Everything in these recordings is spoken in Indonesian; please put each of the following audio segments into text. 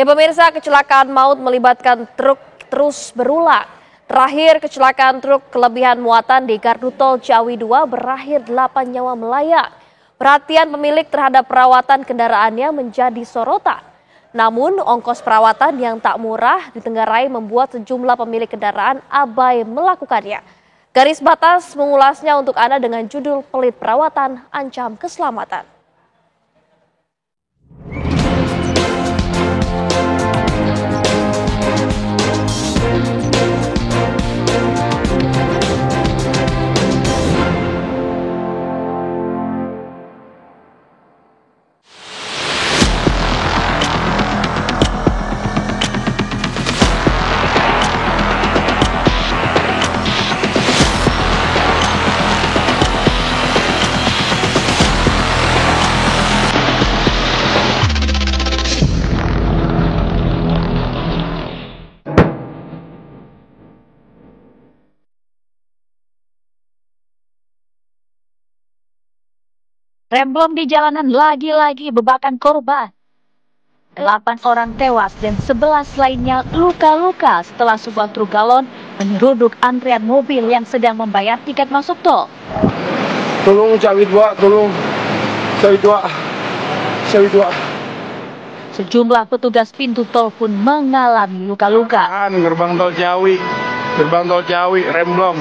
Ya pemirsa, kecelakaan maut melibatkan truk terus berulang. Terakhir kecelakaan truk kelebihan muatan di Gardu Tol Ciawi 2 berakhir 8 nyawa melayang. Perhatian pemilik terhadap perawatan kendaraannya menjadi sorotan. Namun ongkos perawatan yang tak murah ditenggarai membuat sejumlah pemilik kendaraan abai melakukannya. Garis Batas mengulasnya untuk Anda dengan judul Pelit Perawatan Ancam Keselamatan. Remblong di jalanan lagi-lagi bebakan korban. 8 orang tewas dan 11 lainnya luka-luka setelah sebuah truk galon menyeruduk antrian mobil yang sedang membayar tiket masuk tol. Tolong Ciawi 2, tolong. Ciawi 2. Sejumlah petugas pintu tol pun mengalami luka-luka. Gerbang tol Ciawi, remblong.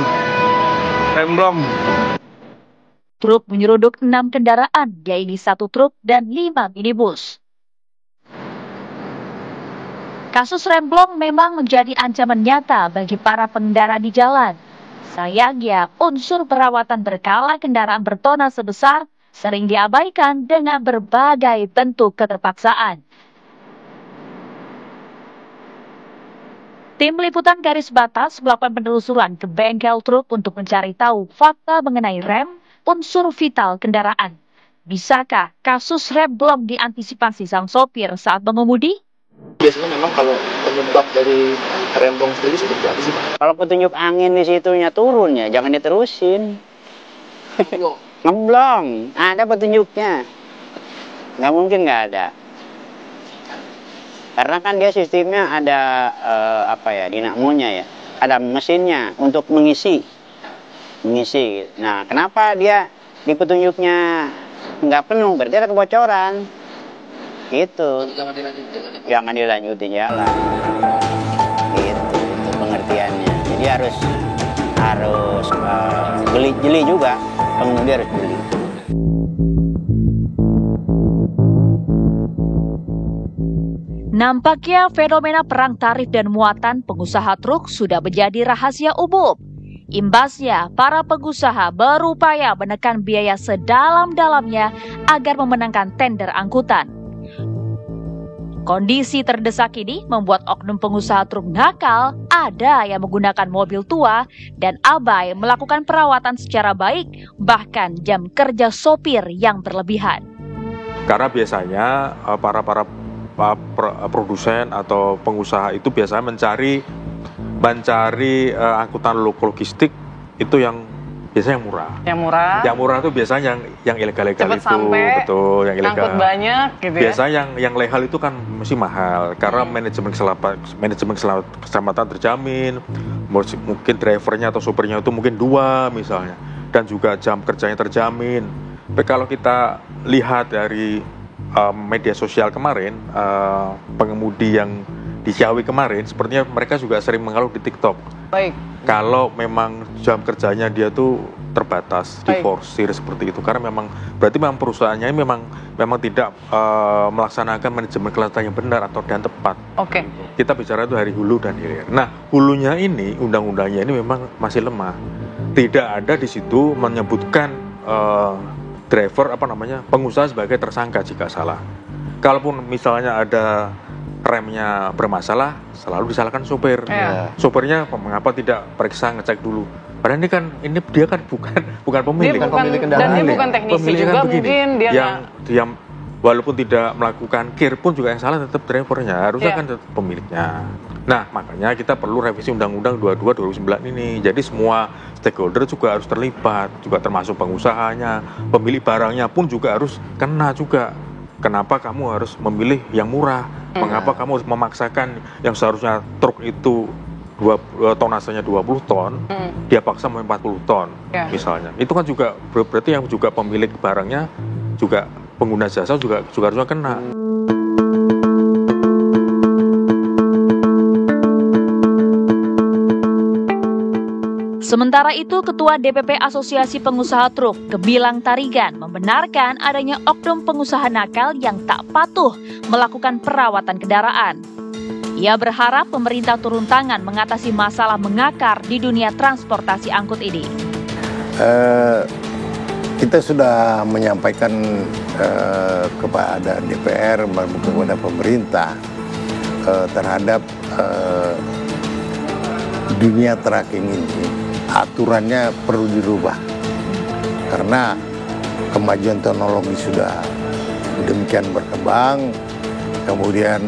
Truk menyeruduk 6 kendaraan, yaitu 1 truk dan 5 minibus. Kasus remblong memang menjadi ancaman nyata bagi para pengendara di jalan. Sayangnya, unsur perawatan berkala kendaraan bertona sebesar sering diabaikan dengan berbagai bentuk keterpaksaan. Tim Liputan Garis Batas melakukan penelusuran ke bengkel truk untuk mencari tahu fakta mengenai rem, unsur vital kendaraan. Bisakah kasus remblong diantisipasi sang sopir saat mengemudi? Biasanya memang kalau penyebab dari remblong sendiri seperti apa sih Pak? Kalau petunjuk angin di situnya turun ya, jangan diterusin. Ngeblong, ada petunjuknya. Nggak mungkin nggak ada. Karena kan dia sistemnya ada dinamonya ya, ada mesinnya untuk mengisi. Nah, kenapa dia di petunjuknya nggak penuh? Berarti ada kebocoran. Gitu. Jangan dilanjutin jalan. Gitu, itu pengertiannya. Jadi harus jeli juga. Pengemudi harus jeli. Nampaknya fenomena perang tarif dan muatan pengusaha truk sudah menjadi rahasia umum. Imbasnya, para pengusaha berupaya menekan biaya sedalam-dalamnya agar memenangkan tender angkutan. Kondisi terdesak ini membuat oknum pengusaha truk nakal, ada yang menggunakan mobil tua dan abai melakukan perawatan secara baik, bahkan jam kerja sopir yang berlebihan. Karena biasanya para produsen atau pengusaha itu biasanya mencari angkutan logistik itu yang biasanya yang murah itu biasanya yang ilegal itu sampai, betul, yang ilegal angkut banyak gitu ya. Biasanya yang legal itu kan mesti mahal karena manajemen keselamatan terjamin, mungkin drivernya atau supirnya itu mungkin 2 misalnya, dan juga jam kerjanya terjamin. Tapi kalau kita lihat dari media sosial kemarin, pengemudi yang di Ciawi kemarin, sepertinya mereka juga sering mengeluh di TikTok. Baik. Kalau memang jam kerjanya dia tuh terbatas, diforsir seperti itu, karena berarti perusahaannya memang tidak melaksanakan manajemen keselamatan yang benar atau dan tepat. Oke. Kita bicara itu dari hulu dan hilir. Nah, hulunya ini, undang-undangnya ini memang masih lemah. Tidak ada di situ menyebutkan pengusaha sebagai tersangka jika salah. Kalaupun misalnya ada remnya bermasalah, selalu disalahkan sopir. Sopirnya mengapa tidak periksa, ngecek dulu. Padahal dia kan bukan pemilik. Dia bukan, dan dia bukan teknisi pemilik juga, mungkin dia walaupun tidak melakukan kir pun juga yang salah tetap drivernya, harusnya kan tetap pemiliknya. Nah, makanya kita perlu revisi Undang-Undang 22 2009 ini. Jadi semua stakeholder juga harus terlibat, juga termasuk pengusahanya, pemilik barangnya pun juga harus kena juga. Kenapa kamu harus memilih yang murah? Mengapa kamu memaksakan yang seharusnya truk itu tonasenya 20 ton, dia paksa 40 ton, misalnya. Itu kan juga berarti yang juga pemilik barangnya, juga pengguna jasa juga harusnya kena. Sementara itu, Ketua DPP Asosiasi Pengusaha Truk, Gebilang Tarigan, membenarkan adanya oknum pengusaha nakal yang tak patuh melakukan perawatan kendaraan. Ia berharap pemerintah turun tangan mengatasi masalah mengakar di dunia transportasi angkut ini. Kita sudah menyampaikan kepada DPR maupun kepada pemerintah terhadap dunia tracking ini, aturannya perlu dirubah karena kemajuan teknologi sudah demikian berkembang, kemudian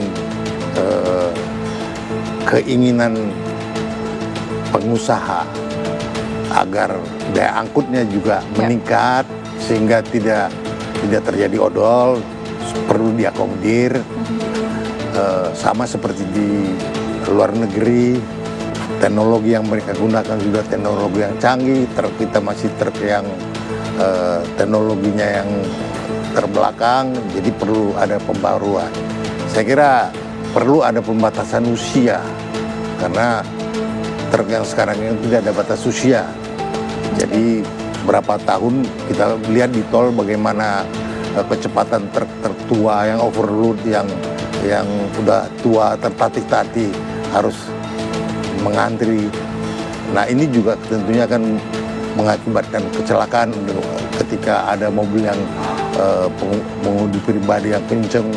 keinginan pengusaha agar daya angkutnya juga meningkat sehingga tidak terjadi odol perlu diakomodir, sama seperti di luar negeri. Teknologi yang mereka gunakan sudah teknologi yang canggih, truk kita masih truk yang teknologinya yang terbelakang, jadi perlu ada pembaruan. Saya kira perlu ada pembatasan usia, karena truk yang sekarang ini tidak ada batas usia. Jadi berapa tahun kita lihat di tol bagaimana kecepatan truk tertua yang overload, yang udah tua tertatih-tatih harus mengantri. Nah ini juga tentunya akan mengakibatkan kecelakaan ketika ada mobil yang pengemudi pribadi yang kenceng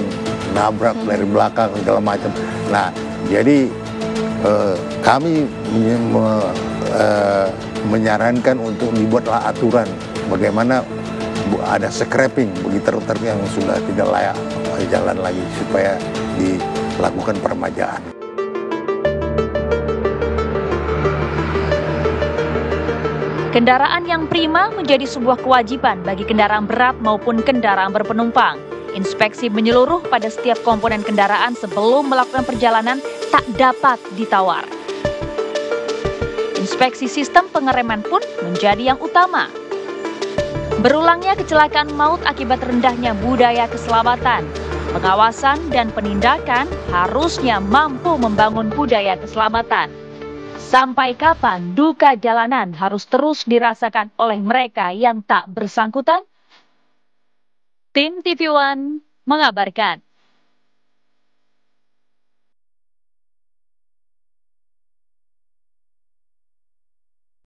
nabrak dari belakang segala macam. Nah jadi kami menyarankan untuk dibuatlah aturan bagaimana ada scrapping bagi truk-truk yang sudah tidak layak jalan lagi supaya dilakukan peremajaan. Kendaraan yang prima menjadi sebuah kewajiban bagi kendaraan berat maupun kendaraan berpenumpang. Inspeksi menyeluruh pada setiap komponen kendaraan sebelum melakukan perjalanan tak dapat ditawar. Inspeksi sistem pengereman pun menjadi yang utama. Berulangnya kecelakaan maut akibat rendahnya budaya keselamatan. Pengawasan dan penindakan harusnya mampu membangun budaya keselamatan. Sampai kapan duka jalanan harus terus dirasakan oleh mereka yang tak bersangkutan? Tim TV One mengabarkan.